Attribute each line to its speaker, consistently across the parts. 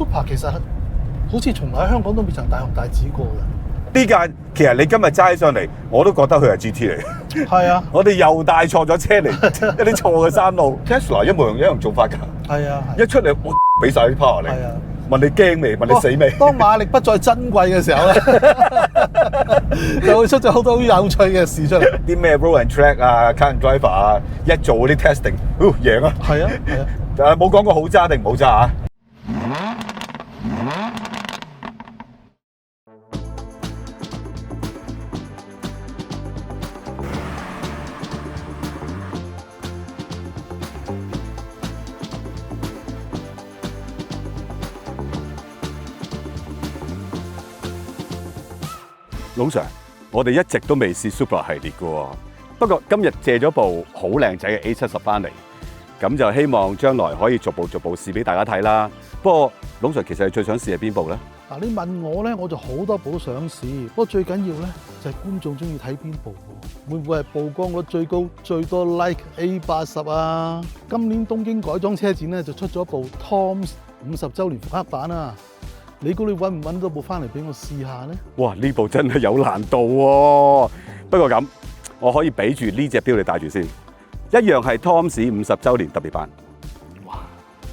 Speaker 1: Supra 其實好似從來喺香港都未曾大紅大紫過嘅。
Speaker 2: 呢架其實你今日揸上嚟，我都覺得佢係 GT 嚟。
Speaker 1: 係啊，
Speaker 2: 我哋又帶錯咗車嚟，一啲錯嘅山路。Tesla 一模一樣做法㗎。
Speaker 1: 係啊，
Speaker 2: 一出嚟我俾晒啲 power 你。
Speaker 1: 係啊。
Speaker 2: 問你驚未？問你死未？
Speaker 1: 當馬力不再珍貴嘅時候咧，就會出咗好多好有趣嘅事出嚟。
Speaker 2: 啲咩 road and track 啊、car and driver 啊，一做嗰啲 testing，贏啊！
Speaker 1: 係啊，係啊。
Speaker 2: 但係冇講過好揸定唔好揸啊！老 Sir， 我哋一直都未試 Supra 系列嘅喎，不過今日借咗部好靚仔嘅 A70翻嚟，咁就希望將來可以逐步試俾大家睇啦。不過老 Sir 其實你最想試係邊部咧？
Speaker 1: 嗱，你問我咧，我就好多部都想試，不過最緊要咧就係觀眾中意睇邊部喎？會唔會係曝光率最高、最多 like A80啊？今年東京改裝車展咧就出咗部 Toms 50週年復刻版啊！你估你揾唔揾到部翻嚟俾我試下咧？
Speaker 2: 哇！呢部真係有難度喎。不過咁，我可以俾住呢隻錶你戴住先，一樣係 Toms 50週年特別版。哇！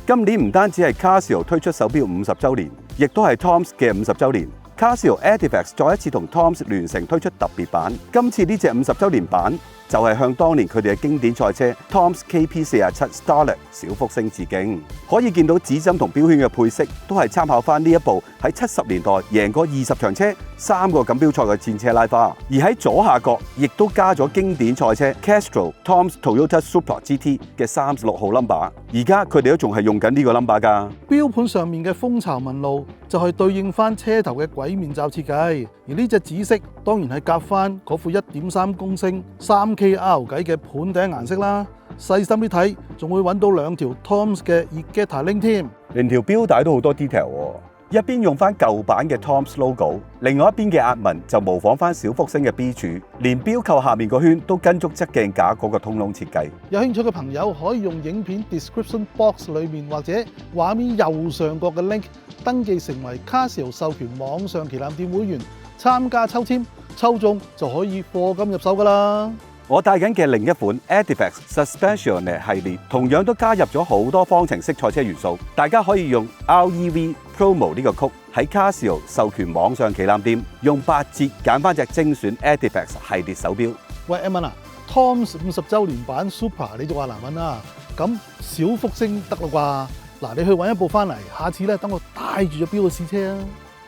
Speaker 2: 今年唔單止係 Casio 推出手錶50週年，亦都係 Toms 嘅50週年。Casio Artifacts 再一次同 Toms 聯成推出特別版。今次呢隻50週年版就係向當年佢哋嘅經典賽車 Toms KP47 Starlet 小福星致敬。可以見到指針同標圈嘅配飾都係參考翻呢一部喺70年代贏過20場車、3個錦標賽嘅戰車拉花。而喺左下角亦都加咗經典賽車 Castrol Toms Toyota Supra GT 嘅36號 number。而家佢哋都仲係用緊呢個 number 㗎。
Speaker 1: 錶盤上面嘅蜂巢紋路就係對應翻車頭嘅鬼面罩設計，而呢隻紫色當然係夾翻嗰副1.3公升3K R 計嘅盤頂顏色啦。細心啲睇，仲會揾到兩條 Toms 嘅 Ejector Link 添。
Speaker 2: 連條錶帶都好多 detail 喎。一邊用翻舊版嘅 Toms logo， 另外一邊嘅壓紋就模仿翻小福星嘅 B 柱，連錶扣下面個圈都跟足側鏡架嗰個通窿設計。
Speaker 1: 有興趣嘅朋友可以用影片 description box 裏面或者畫面右上角嘅 link 登記成為 Casio 授權網上旗艦店會員，參加抽籤，抽中就可以課金入手㗎啦。
Speaker 2: 我戴緊嘅另一款 Artifacts Suspensione 系列，同樣都加入咗好多方程式賽車元素。大家可以用 REV Promo 呢個曲喺 Casio 授權網上旗艦店用8折揀翻隻精選 Artifacts 系列手錶。
Speaker 1: 喂 Emma 啊 ，Toms 50週年版 Supra 你就話難揾啦，咁小福星得啦啩？嗱，你去揾一部翻嚟，下次咧等我帶住隻錶去試車啊！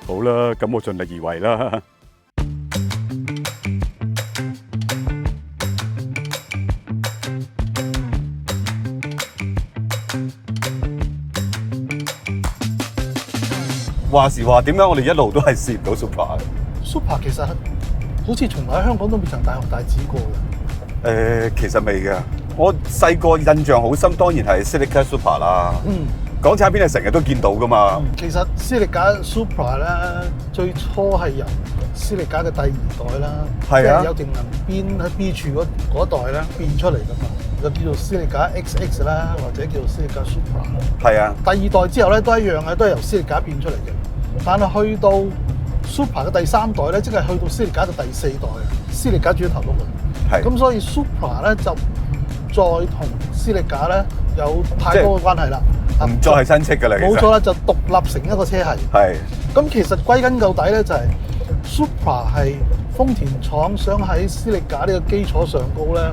Speaker 2: 好啦，咁我盡力而為啦。話時話，點解我哋一路都係試唔到 Supra 嘅
Speaker 1: ？Supra 其實好似從來喺香港都未曾大紅大紫過嘅。
Speaker 2: 其實未嘅。我細個印象好深，當然係 Celica Supra 啦。港產片係成日都見到噶嘛。
Speaker 1: 其實 Celica Supra 咧，最初係由 Celica 嘅第2代啦，即係有條銀邊喺 B 柱嗰代咧變出嚟噶嘛，就叫做 Celica XX 啦，或者叫做 Celica Supra。
Speaker 2: 係啊。
Speaker 1: 第2代之後咧都一樣嘅，都係由 Celica 變出嚟嘅。但係去到 Supra 嘅第3代咧，即係去到 Celica 嘅第4代啊 ，Celica 主要頭轆嘅。係。咁所以 Supra 咧就再同 Celica 咧有太多嘅關係啦。
Speaker 2: 唔再係新式嘅啦，
Speaker 1: 冇錯啦，就獨立成一個車系。
Speaker 2: 係。咁
Speaker 1: 其實歸根究底咧，就係 Supra 係豐田廠想喺 Celica 呢個基礎上高咧，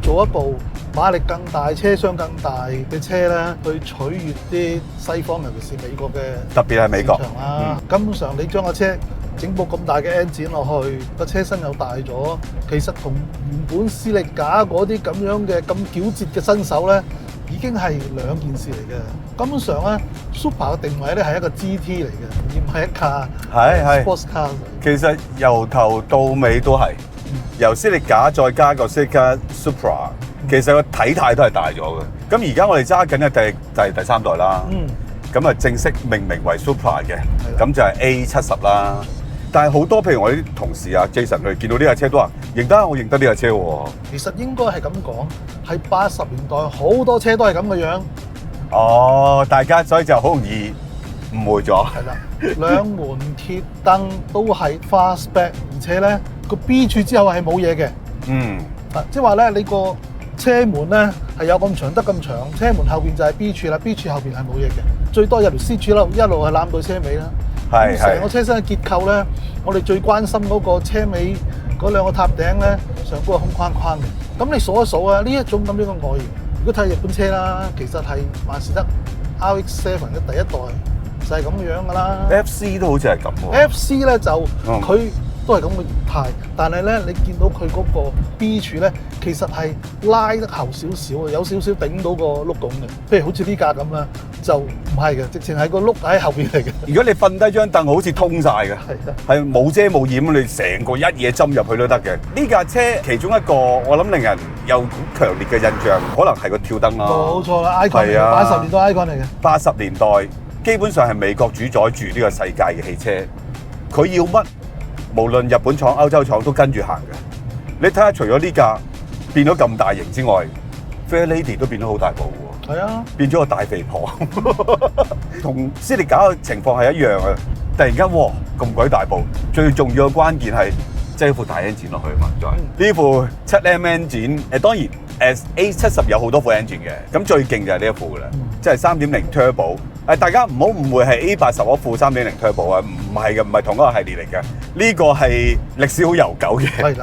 Speaker 1: 做一部馬力更大、車廂更大嘅車咧，去取悅啲西方，尤其是美國嘅
Speaker 2: 特別係美國市
Speaker 1: 場啦。根本上你將個車整部咁大嘅 engine 落去，個車身又大咗，其實同原本 Celica嗰啲咁樣嘅咁矯捷嘅身手咧，已經係兩件事嚟嘅。根本上咧 ，Supra 嘅定位咧係一個 GT 嚟嘅，而唔係一架 sports car。其
Speaker 2: 實由頭到尾都係由 Celica再加個 Celica Supra，其實個體態都係大咗嘅。咁而家我哋揸緊嘅第3代啦。咁啊正式命名為 Supra 嘅，咁就係 A70啦。但係好多譬如我啲同事啊 Jason 佢見到呢架車都話認得，我認得呢架車喎。
Speaker 1: 其實應該係咁講，係80年代好多車都係咁嘅樣。
Speaker 2: 哦，大家所以就好容易誤會咗。
Speaker 1: 係啦，兩門鐵燈都係 fastback， 而且咧個 B 柱之後係冇嘢嘅。
Speaker 2: 嗯，
Speaker 1: 即係話咧，你個車門咧係有咁長得咁長，車門後邊就係 B 柱啦，B 柱後邊係冇嘢嘅，最多有條 C 柱一路係攬到車尾啦。
Speaker 2: 係
Speaker 1: 成個車身嘅結構咧，我哋最關心嗰個車尾嗰兩個塔頂咧，上高係空框框嘅。咁你數一數啊，呢一種咁樣嘅外形，如果睇日本車啦，其實係萬事得 RX-7 嘅第一代就係咁樣㗎啦。
Speaker 2: FC 都好似係咁喎。
Speaker 1: FC 咧就佢都係咁嘅形態，但係咧你見到佢嗰個 B 柱咧，其實係拉得後少少啊，有少少頂到個碌拱嘅。譬如好似呢架咁啦，就唔係嘅，直情係個碌喺後邊嚟嘅。
Speaker 2: 如果你瞓低張凳，好似通晒嘅，
Speaker 1: 係啊，
Speaker 2: 係冇遮冇掩，你成個一嘢針入去都得嘅。呢架車其中一個我諗令人有好強烈嘅印象，可能係個跳燈啦。
Speaker 1: 冇錯啦，icon 嚟嘅，80年代 icon 嚟嘅。
Speaker 2: 80年代基本上係美國主宰住呢個世界嘅汽車，佢要乜，無論日本廠、歐洲廠都跟住行嘅。你睇下，除咗呢架變咗咁大型之外，Fair Lady 都變咗好大部喎。
Speaker 1: 係啊，
Speaker 2: 變咗個大肥婆，同斯力架嘅情況係一樣啊！突然間，哇咁鬼大部，最重要嘅關鍵係擠副大 engine 落去啊嘛，再呢副7M engine，當然A70有好多副 engine 嘅，咁最勁就係呢一副噶啦，即係3.0 turbo。大家唔好誤會係 A80 嗰副3.0 turbo 啊，唔係嘅，唔係同一個系列嚟嘅。呢個係歷史好悠久嘅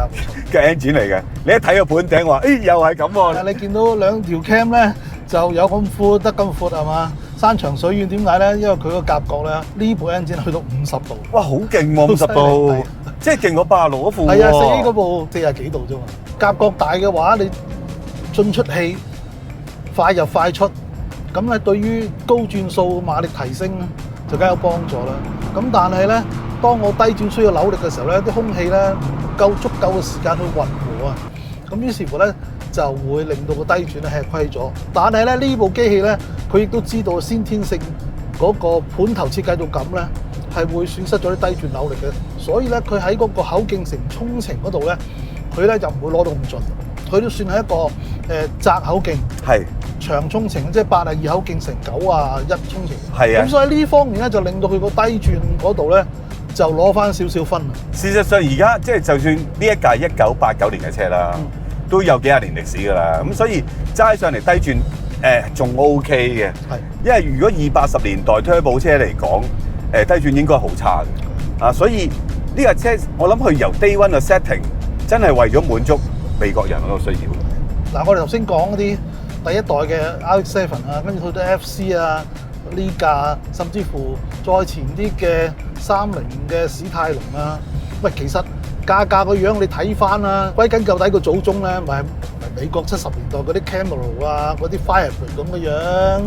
Speaker 2: engine 嚟嘅。你一睇個盤頂話，又係咁喎。
Speaker 1: 你見到兩條 cam 咧就有咁闊得咁闊係嘛？山長水遠點解咧？因為佢個夾角咧，呢部 engine 去到50度。
Speaker 2: 哇，好勁喎！50度，即係勁過86嗰副喎。
Speaker 1: 係啊，4A嗰部40幾度啫嘛。夾角大嘅話，你進出氣快入快出。咁咧，對於高轉數馬力提升咧，就梗有幫助啦。咁但係咧，當我低轉需要扭力嘅時候咧，啲空氣咧唔夠足夠嘅時間去混和啊。咁於是乎咧，就會令到個低轉咧吃虧咗。但係咧，呢部機器咧，佢亦都知道先天性嗰個盤頭設計到咁咧，係會損失咗啲低轉扭力嘅。所以咧，佢喺嗰個口徑乘衝程嗰度咧，佢咧就唔會攞到咁盡。佢都算係一個窄口徑。係。長衝程即係82口徑乘91衝程，係啊，咁所以呢方面咧就令到佢個低轉嗰度咧就攞翻少少分。
Speaker 2: 事實上而家即係就算呢一架1989年嘅車啦，都有幾廿年歷史㗎啦，咁所以齋上嚟低轉仲 OK 嘅，係，因為如果20、80年代 turbo 車嚟講，低轉應該好差嘅，所以呢架車我諗佢由 day one 嘅 setting 真係為咗滿足美國人嗰個需要。
Speaker 1: 嗱，我哋頭先講嗰啲。第一代嘅 RX-7啊，跟住去到 FC 啊，呢架甚至乎再前啲嘅30嘅史泰龍啊，喂，其實架個樣你睇翻啦，歸根究底個祖宗咧，咪美國70年代嗰啲 Camaro 啊，嗰啲 Firebird 咁嘅樣，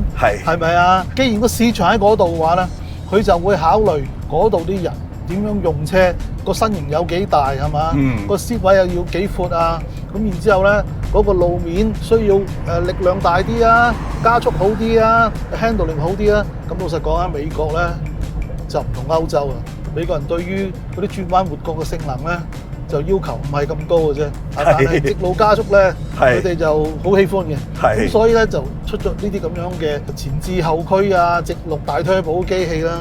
Speaker 1: 係咪啊？既然個市場喺嗰度嘅話咧，佢就會考慮嗰度啲人點樣用車，個身形有幾大係嘛？個seat位又要幾闊啊？咁然之後咧，嗰個路面需要力量大啲啊，加速好啲啊 ，handling 好啲啊。咁老實講啊，美國咧就唔同歐洲啊。美國人對於嗰啲轉彎抹角嘅性能咧，就要求唔係咁高嘅啫。但係直路加速咧，佢哋就好喜歡嘅。咁所以咧就出咗呢啲咁樣嘅前置後驅啊，直六大turbo機器啦。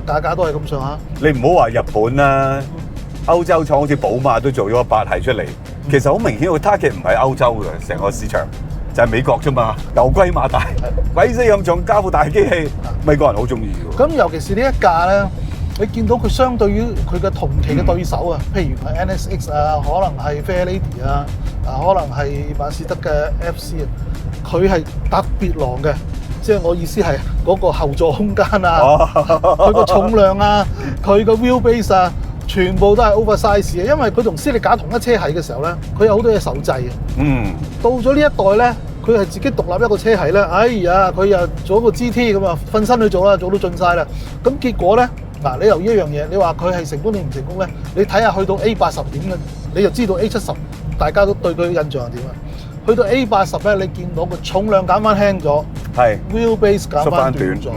Speaker 1: 價格都係咁上下。
Speaker 2: 你唔好話日本啦，歐洲廠好似寶馬都做咗個8系出嚟。其實好明顯，個 target 唔係歐洲嘅，成個市場就係美國啫嘛。牛龜馬大，鬼死咁重，加副大機器，美國人好中意嘅。
Speaker 1: 咁尤其是呢一架咧，你見到佢相對於佢嘅同期嘅對手啊，譬如係 NSX 啊，可能係 Fair Lady 啊，可能係萬事得嘅 FC 啊，佢係特別狼嘅。即係我意思係嗰個後座空間啊，佢個重量啊，佢個 wheelbase 啊。全部都係 oversize 嘅，因為佢同斯力架同一車系嘅時候咧，佢有好多嘢手製嘅。到咗呢一代咧，佢係自己獨立一個車系咧。哎呀，佢又做一個 GT 咁啊，瞓身去做啦，做到盡晒啦。咁結果咧，嗱，你留意一樣嘢，你話佢係成功定唔成功咧？你睇下去到 A80點嘅，你就知道 A70 大家都對佢印象係點啊？去到 A80咧，你見到個重量減翻輕咗，係 wheelbase 減翻短咗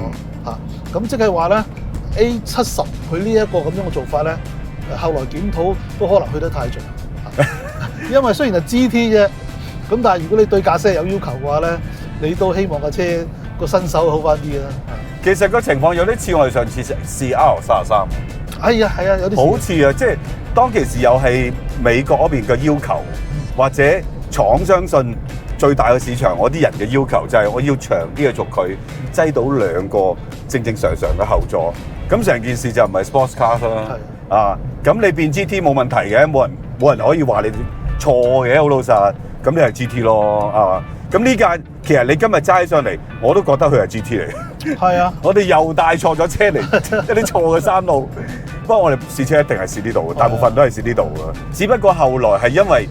Speaker 1: 嚇。咁即係話咧 A70 佢呢一個咁樣嘅做法咧。後來檢討都可能去得太盡，因為雖然係 GT 啫，咁但係如果你對駕駛有要求嘅話咧，你都希望架車個身手好翻啲啦。
Speaker 2: 其實個情況有啲似我哋上次試 R33，
Speaker 1: 係啊，有啲
Speaker 2: 好似啊，即係當其時又係美國嗰邊嘅要求，或者廠相信最大嘅市場，我啲人嘅要求就係我要長啲嘅軸距，擠到2個正常嘅後座，咁成件事就唔係 sports car 啦。啊，咁你變 GT 冇問題嘅，冇人可以話你錯嘅，好老實。咁你係 GT 咯，啊，咁呢架其實你今日揸上嚟，我都覺得佢係 GT 嚟。
Speaker 1: 係啊，
Speaker 2: 我哋又帶錯咗車嚟，一啲錯嘅山路。不過我哋試車一定係試呢度嘅，大部分都係試呢度嘅。只不過後來係因為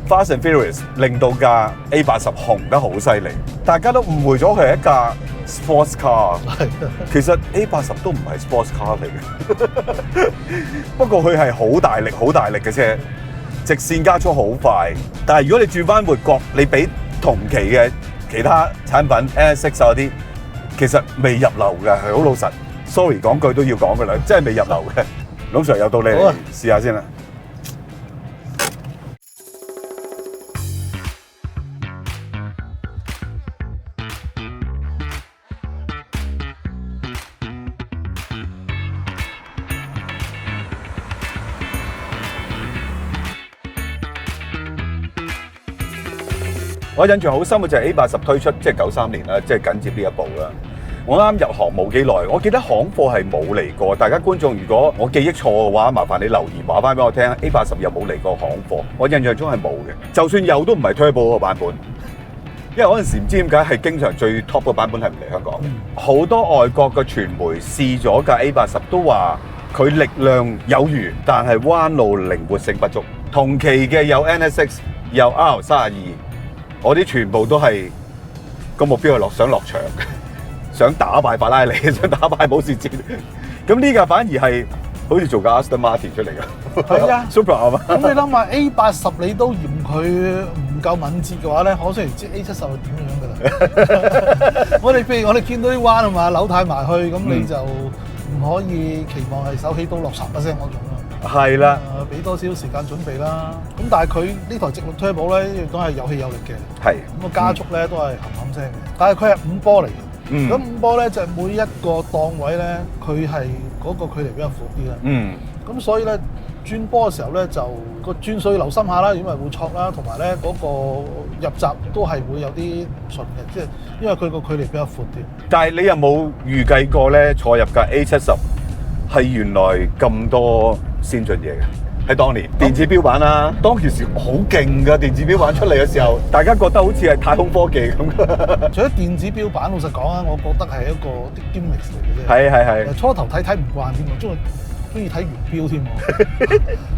Speaker 2: Fast and Furious 令到架 A80紅得好犀利，大家都誤會咗佢係一架 sports car。其實 A80都唔係 sports car 嚟嘅，不過佢係好大力嘅車。直線加速好快，但係如果你轉翻活角，你比同期嘅其他產品 NSX 嗰啲，其實未入流嘅，係好老實。Sorry 講句都要講嘅啦，真係未入流嘅。龍 Sir 有到你嚟試下先啦。我印象好深嘅就係 A80推出，即係93年啦，即係緊接呢一步啦。我啱入行冇幾耐，我記得行貨係冇嚟過。大家觀眾，如果我記憶錯嘅話，麻煩你留言話翻俾我聽。A80有冇嚟過行貨？我印象中係冇嘅。就算有，都唔係 Turbo 個版本，因為嗰陣時唔知點解係經常最 top 嘅版本係唔嚟香港。好多外國嘅傳媒試咗架 A80都話佢力量有餘，但係彎路靈活性不足。同期嘅有 NSX， 有 R32。我啲全部都係個目標係想落場，想打敗法拉利，想打敗保時捷。咁呢架反而係好似做架 Aston Martin 出嚟㗎。
Speaker 1: 係啊
Speaker 2: ，Super 係嘛？
Speaker 1: 咁你諗下 A80你都嫌佢唔夠敏捷嘅話咧，可想而知 A70係點樣㗎啦。我哋譬如我哋見到啲彎啊嘛，扭太埋去，咁你就唔可以期望係手起刀落嚓一聲嗰種啦。
Speaker 2: 係啦，
Speaker 1: 俾多少時間準備啦。咁但係佢呢台直六 Turbo 咧，亦都係有氣有力嘅。係。咁個加速咧都係冚冚聲嘅。但係佢係5波嚟嘅。咁5波咧就係每一個檔位咧，佢係嗰個距離比較闊啲啦。咁所以咧轉波嘅時候咧，就個轉數要留心下啦，因為會挫啦，同埋咧嗰個入閘都係會有啲順嘅，即係因為佢個距離比較闊啲。但係你有冇預計過咧坐入架 A70係原來咁多先進嘢嘅？喺當年電子標板啦，當其時好勁㗎電子標板出嚟嘅時候，大家覺得好似係太空科技咁。除咗電子標板，老實講啊，我覺得係一個啲 gimmick 嚟嘅啫。係。初頭睇唔慣添喎，中意睇圓標添喎。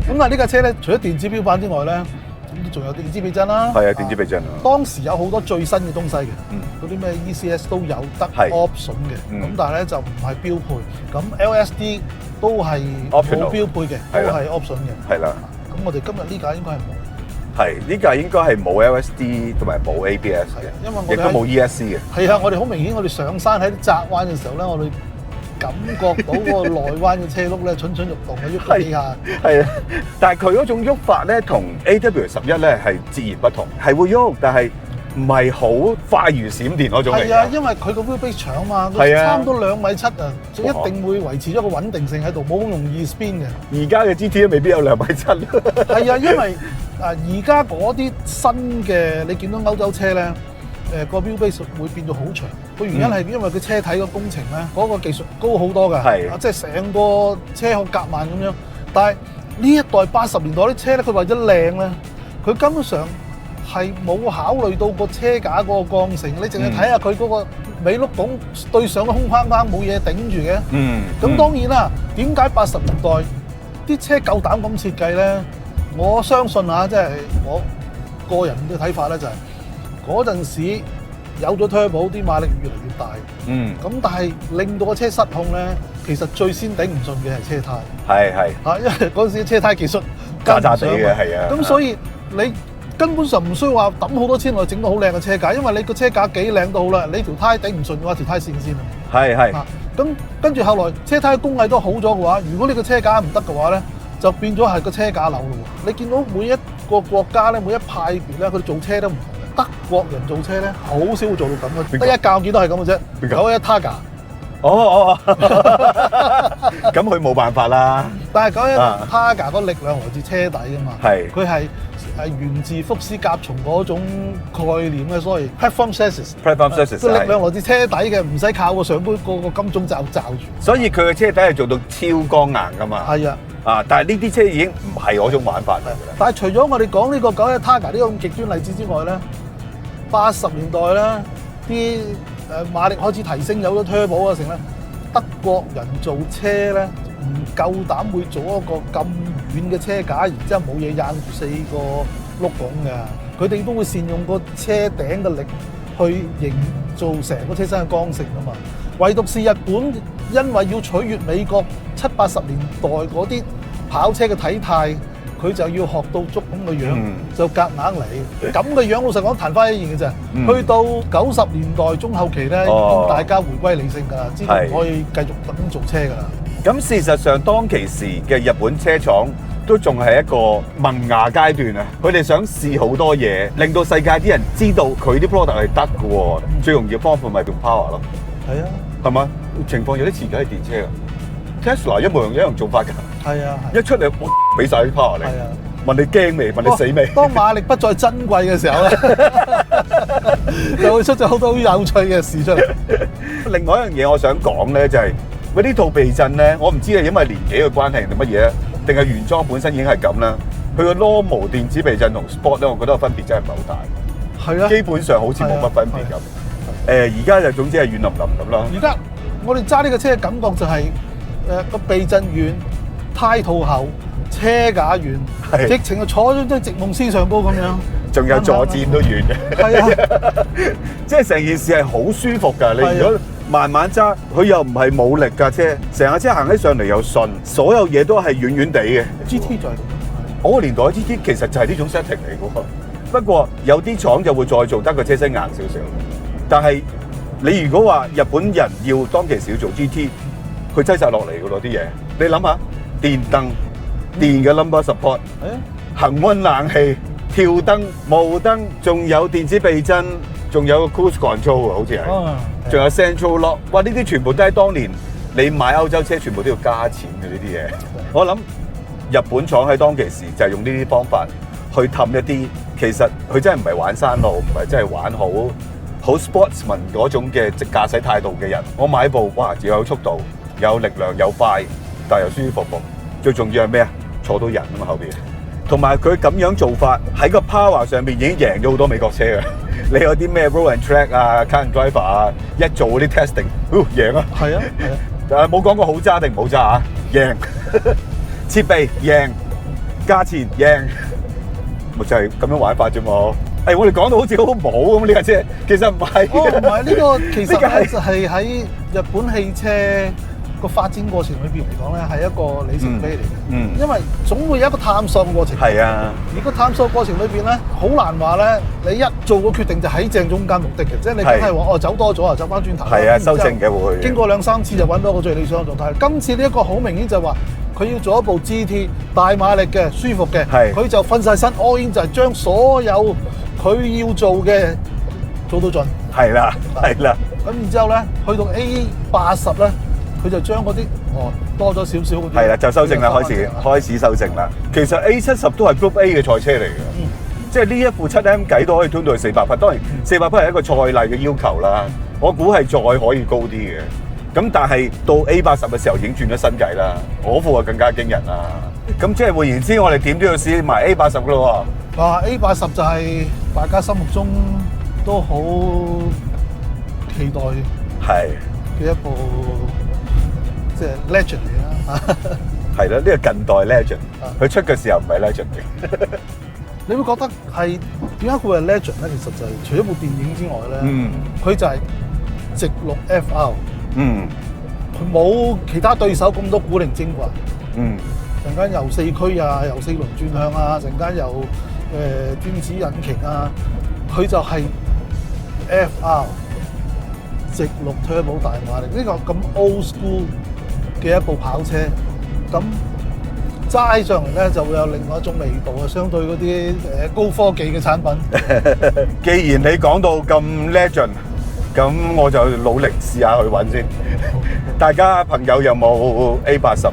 Speaker 1: 咁但係呢架車咧，除咗電子標板之外咧，咁都仲有電子避震啦。係啊，電子避震啊。當時有好多最新嘅東西嘅，嗰啲咩 ECS 都有得 option 嘅，咁但係咧就唔係標配。咁 LSD都係冇標配嘅，都係 option 嘅。係啦。咁我哋今日呢架應該係冇。係，呢架應該係冇 LSD 同埋冇 ABS 嘅，因為我哋亦都冇 ESC 嘅。係啊，我哋好明顯，我哋上山喺啲窄彎嘅時候咧，我哋感覺到嗰個內彎嘅車轆咧蠢蠢欲動嘅喐幾下。係啊，但係佢嗰種喐法咧，同 AW11咧係截然不同，係會喐，但係唔係好快如閃電嗰種嚟。係啊，因為佢個 wheelbase 長嘛，差唔多2.7米啊，就一定會維持咗個穩定性喺度，冇咁容易 spin 嘅。而家嘅 GT 都未必有2.7米。係啊，因為而家嗰啲新嘅你見到歐洲車咧，個 wheelbase 會變到好長。個原因係因為佢車體個工程咧，嗰個技術高好多㗎。係，即係成個車殼夾萬咁樣。但係呢一代80年代啲車咧，佢為咗靚咧，佢根本上係冇考慮到個車架嗰個鋼成，你淨係睇下佢嗰個尾轆拱對上個空框框冇嘢頂住嘅。咁當然啦，點解80年代啲車夠膽咁設計咧？我相信啊，即係我個人嘅睇法咧，就係嗰陣時有咗 turbo，啲馬力越嚟越大。咁但係令到個車失控咧，其實最先頂唔順嘅係車胎。係。因為嗰陣時車胎技術渣渣地嘅，係啊。咁所以你根本上唔需要話抌好多錢落去整到好靚嘅車架，因為你個車架幾靚都好啦，你條胎頂唔順嘅話，條胎線先啊。係。咁跟住後來車胎工藝都好咗嘅話，如果你個車架唔得嘅話咧，就變咗係個車架流咯。你見到每一個國家咧，每一派別咧，佢哋做車都唔同嘅。德國人做車咧，好少會做到咁嘅，得一架我見到係咁嘅啫。有一 Targa，
Speaker 2: 哦，咁佢冇辦法啦。
Speaker 1: 但係講
Speaker 2: 啊
Speaker 1: 緊 Targa 個力量來自車底啊嘛，
Speaker 2: 係
Speaker 1: 佢係源自福斯甲蟲嗰種概念嘅，所謂 platform chassis。
Speaker 2: platform chassis
Speaker 1: 個力量來自車底嘅，唔使靠個上杯個金鐘罩罩住。
Speaker 2: 所以佢嘅車底係做到超剛硬噶嘛。
Speaker 1: 係啊，
Speaker 2: 啊，但係呢啲車已經唔係嗰種玩法嚟㗎啦。
Speaker 1: 但係除咗我哋講呢個911 Targa 呢個咁極端例子之外咧，80年代咧啲馬力開始提升，有咗 turbo 啊成咧，德國人做車咧唔夠膽會做一個咁遠嘅車架，然之後冇嘢硬住4個轆拱嘅，佢哋都會善用個車頂嘅力去營造成個車身嘅剛性啊嘛。唯獨是日本，因為要取悅美國70、80年代嗰啲跑車嘅體態，佢就要學到足咁嘅樣，就夾硬嚟。咁嘅樣老實講彈翻一樣嘅啫。去到90年代中後期咧，已經大家回歸理性㗎啦，知道唔可以繼續咁做車㗎啦。
Speaker 2: 咁事實上，當其時嘅日本車廠都仲係一個萌芽階段啊！佢哋想試好多嘢，令到世界啲人知道佢啲 product 係得嘅喎。最容易嘅方法咪用 power 咯，
Speaker 1: 係啊，
Speaker 2: 係嘛？情況有啲似而家係電車啊 ，Tesla 一樣做法㗎。
Speaker 1: 係啊，
Speaker 2: 一出嚟，我俾晒啲 power 你。
Speaker 1: 係啊，
Speaker 2: 問你驚未？問你死未？
Speaker 1: 當馬力不再珍貴嘅時候咧，就會出咗好多好有趣嘅事出嚟。
Speaker 2: 另外一樣嘢我想講咧，就係喂呢套避震咧，我唔知係因為年紀嘅關係定乜嘢，定係原裝本身已經係咁啦。佢個 normal 電子避震同 sport 咧，我覺得個分別真係唔係好大。
Speaker 1: 係啊，
Speaker 2: 基本上好似冇乜分別咁。而家就總之係軟腍腍咁啦。
Speaker 1: 而家我哋揸呢個車嘅感覺就係個避震軟，胎套厚，車架軟，直情係坐咗張席夢思上高咁樣。
Speaker 2: 仲有坐墊都軟嘅。
Speaker 1: 係啊，
Speaker 2: 即係成件事係好舒服㗎。你如果慢慢揸，佢又唔係冇力架車，成架車行起上嚟又順，所有嘢都係軟軟地嘅。
Speaker 1: GT 就係咁。
Speaker 2: 我個年代 GT 其實就係呢種 setting 嚟嘅喎。不過有啲廠就會再做得個車身硬少少。但係你如果話日本人要當其時要做 GT，佢擠晒落嚟㗎咯啲嘢。你諗下，電燈、電嘅 lumbar support、恆溫冷氣、跳燈、霧燈，仲有電子避震，仲有 cruise control 啊，好似係，仲有 central lock。哇！呢啲全部都係當年你買歐洲車全部都要加錢嘅呢啲嘢。我諗日本廠喺當其時就係用呢啲方法去氹一啲，其實佢真係唔係玩山路，唔係真係玩好 sportsman 嗰種嘅駕駛態度嘅人。我買部哇，只有速度、有力量、有快，但係又舒舒服服。最重要係咩啊？坐到人啊嘛後邊。同埋佢咁樣做法喺個 power 上邊已經贏咗好多美國車嘅。你有啲咩 road and track 啊、car and driver 啊，一做嗰啲 testing，贏啊！
Speaker 1: 係啊，係啊。
Speaker 2: 冇講過好揸定唔好揸啊，贏。設備贏，價錢贏，咪就係咁樣玩法啫嘛。我哋講到好似好冇咁呢架車，其實唔係。
Speaker 1: 唔係呢個，其實咧就係喺日本汽車個發展過程裏邊嚟講咧，係一個里程碑嚟嘅。因為總會有一個探索嘅過程。
Speaker 2: 係啊。而
Speaker 1: 個探索過程裏邊咧，好難話咧，你一做個決定就喺正中間目的嘅，即係你梗係話走多咗啊，走翻轉頭。
Speaker 2: 係啊，修正嘅會。
Speaker 1: 經過2、3次就揾到個最理想嘅狀態。今次呢一個好明顯就係話，佢要做一部 GT 大馬力嘅、舒服嘅，佢就瞓晒身 all in，就係將所有佢要做嘅做到盡。係啦，係啦。咁然之後咧，去到 A80咧，佢就將嗰啲多咗少少嗰啲。係啦，就修正啦，開始修正啦。其實 A70都係 Group A 嘅賽車嚟嘅，即係呢一副7M 計都可以推到去400匹。當然400匹係一個賽例嘅要求啦，我估係再可以高啲嘅。咁但係到 A80嘅時候已經轉咗新計啦，嗰副就更加驚人啦。咁即係換言之，我哋點都要試埋 A80㗎咯喎。A80就係大家心目中都好期待嘅一部即係 legend 嚟啦。係啦，呢個近代 legend，佢出嘅時候唔係 legend 嘅。你會覺得係點解佢係 legend 咧？其實就係除咗部電影之外咧，佢就係直六 FR。佢冇其他對手咁多古靈精怪。陣間又4驅啊，又4輪轉向啊，陣間又電子引擎啊，佢就係 FR 直六 turbo 大馬力，呢個咁 old school 嘅一部跑車，咁齋上嚟咧就會有另外一種味道啊，相對嗰啲高科技嘅產品。既然你講到咁 legend，咁我就努力試下去揾先。
Speaker 2: 大家朋友有冇 A80？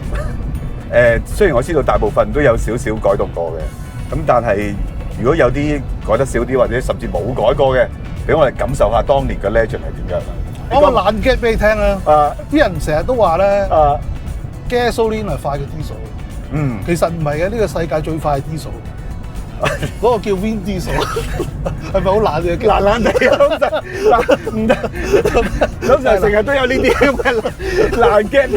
Speaker 2: 雖然我知道大部分都有少少改動過嘅，咁但係如果有啲改得少啲，或者甚至冇改過嘅，俾我哋感受下當年嘅 Legend 係點樣。
Speaker 1: 講個爛 get 俾你聽啦。
Speaker 2: 啊
Speaker 1: 啲人成日都話咧
Speaker 2: 啊，
Speaker 1: ，gasoline 係快過 diesel。
Speaker 2: 嗯，
Speaker 1: 其實唔係嘅，呢個世界最快係 diesel。嗰個叫 Vin Diesel，係咪好爛嘅？
Speaker 2: 爛爛地啊！嗱，唔得，通常成日都有呢啲咁嘅爛 get。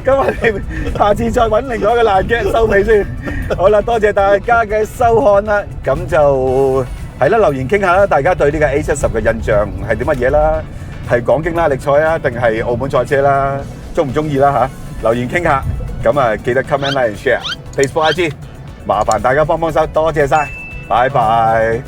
Speaker 2: 咁我哋下次再揾另外一個爛 get 收尾先。好啦，多謝大家嘅收看啦。咁就係啦，留言傾下啦，大家對呢個 A70嘅印象係啲乜嘢啦？係港京拉力賽啊，定係澳門賽車啦？中唔中意啦嚇？留言傾下。咁啊，記得 comment、like、share、Facebook、IG。麻煩大家幫幫手，多謝晒，拜拜。